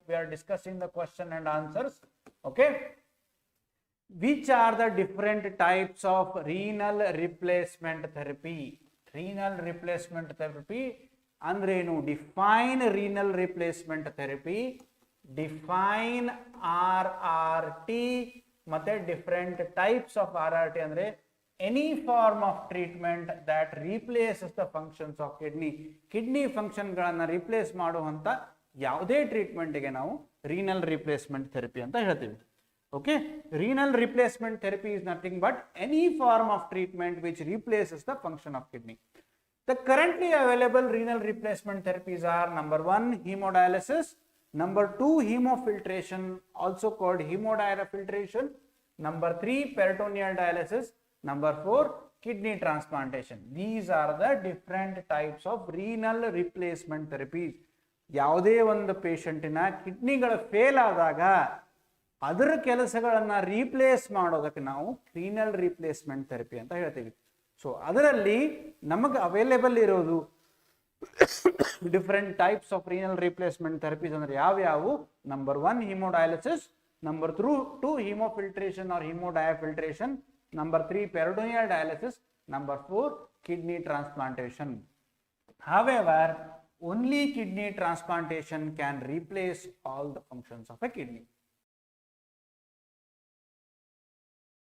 we are discussing the question and answers. Okay. Which are the different types of renal replacement therapy? Renal replacement therapy andrenu? Define renal replacement therapy, define RRT, matte different types of RRT andre any form of treatment that replaces the functions of kidney function galanna replace ಮಾಡುವಂತ ಯಾವುದೇ treatment ಗೆ ನಾವು renal replacement therapy ಅಂತ ಹೇಳ್ತೀವಿ. Okay, renal replacement therapy is nothing but any form of treatment which replaces the function of kidney. The currently available renal replacement therapies are: number 1, hemodialysis; number 2, hemofiltration, also called hemodiafiltration; number 3, peritoneal dialysis; number 4, kidney transplantation. These are the different types of renal replacement therapies. ಯಾವುದೇ ಒಂದು ಪೇಷಂಟಿನ ಕಿಡ್ನಿಗಳು fail ಆದಾಗ ಅದರ ಕೆಲಸಗಳನ್ನು replace ಮಾಡೋದಕ್ಕೆ ನಾವು renal replacement therapy ಅಂತ ಹೇಳ್ತೀವಿ. So ಅದರಲ್ಲಿ ನಮಗೆ ಅವೈಲೇಬಲ್ ಇರೋದು different types of renal replacement therapies ಅಂದ್ರೆ ಯಾವ್ಯಾವು? Number 1, hemodialysis; number 2, hemofiltration or hemodiafiltration; number 3, peritoneal dialysis; number 4, kidney transplantation. However, only kidney transplantation can replace all the functions of a kidney.